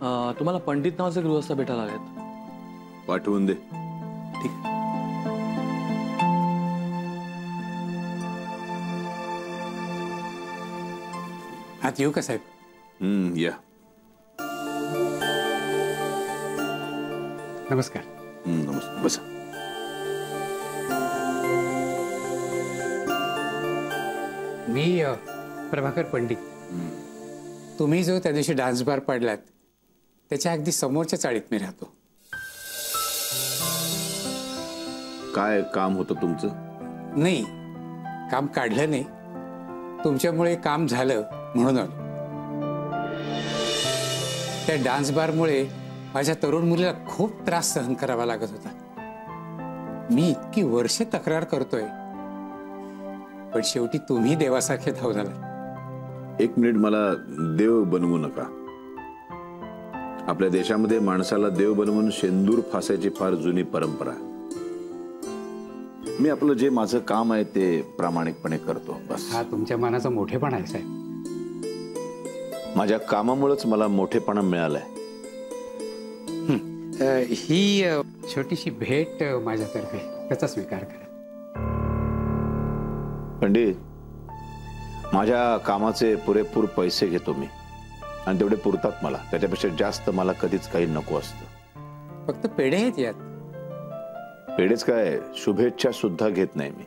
तुम्हाला पंडित नावाचे गृहस्थ भेटायला आलेत. पाठवून दे. ठीक. आत येऊ का साहेब? या. नमस्कार. नमस्कार. बसा. मी प्रभाकर पंडित. तुम्ही जो त्या दिवशी डान्स बार पाडलात त्याच्या अगदी समोरच्या चाळीत मी राहतो. काय काम होतं तुमचं? नाही, काम काढलं नाही, तुमच्यामुळे काम झालं म्हणून आलो. त्या डान्स बारमुळे माझ्या तरुण मुलीला खूप त्रास सहन करावा लागत होता. मी इतकी वर्षे तक्रार करतोय, पण शेवटी तुम्ही देवासारखे धावून आला. एक मिनिट, मला देव बनवू नका. आपल्या देशामध्ये माणसाला देव बनवून शेंदूर फासायची फार जुनी परंपरा. मी आपलं जे माझं काम आहे ते प्रामाणिकपणे करतो, बस. हा तुमच्या मनाचा मोठेपणा आहे साहेब. माझ्या कामामुळेच मला मोठेपणा मिळालाय. ही छोटीशी भेट माझ्यातर्फे, त्याचा स्वीकार करा. पंडित, माझ्या कामाचे पुरेपूर पैसे घेतो मी, आणि तेवढे पुरतात मला. त्याच्यापेक्षा जास्त मला कधीच काही नको असतं. फक्त पेढे आहेत यात. पेढेच काय, शुभेच्छा सुद्धा घेत नाही मी.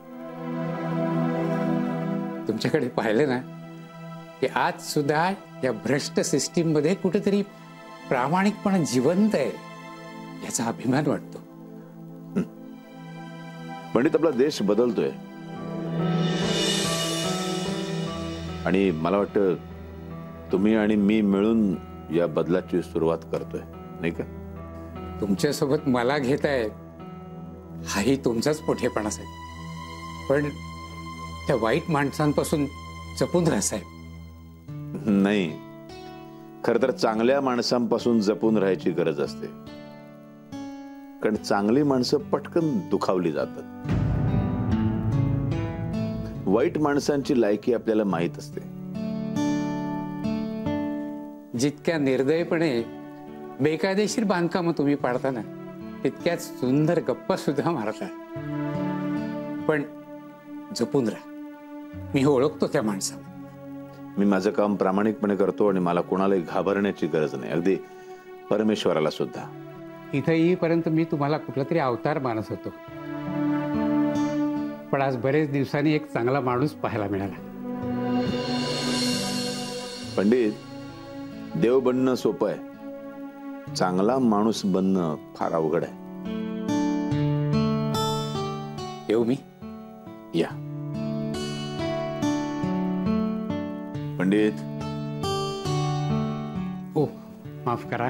तुमच्याकडे पाहिलं ना की आज सुद्धा या भ्रष्ट सिस्टीम मध्ये कुठेतरी प्रामाणिकपणा जिवंत आहे, याचा अभिमान वाटतो. पंडित, आपला देश बदलतोय आणि मला वाटतं तुम्ही आणि मी मिळून या बदलाची सुरुवात करतोय, नाही का? तुमच्यासोबत मला घेताय हाही तुमचाच मोठेपणा साहेब. पण त्या वाईट माणसांपासून जपून राहा साहेब. नाही, खरं तर चांगल्या माणसांपासून जपून राहायची गरज असते, कारण चांगली माणसं पटकन दुखावली जातात. वाईट माणसांची लायकी आपल्याला माहित असते. जितक्या निर्दयपणे बेकायदेशीर बांधकामं तुम्ही पाडताना तितक्याच सुंदर गप्पा सुद्धा मारता. पण जपून राहा. मी ओळखतो त्या माणसाला. मी माझं काम प्रामाणिकपणे करतो आणि मला कोणालाही घाबरण्याची गरज नाही, अगदी परमेश्वराला सुद्धा. इथं येईपर्यंत मी तुम्हाला कुठला तरी अवतार मानत होतो, पण आज बरेच दिवसांनी एक चांगला माणूस पाहायला मिळाला. पंडित, देव बनणं सोपं आहे, चांगला माणूस बनणं फार अवघड आहे. येऊ मी? या. पंडित. ओ, माफ करा.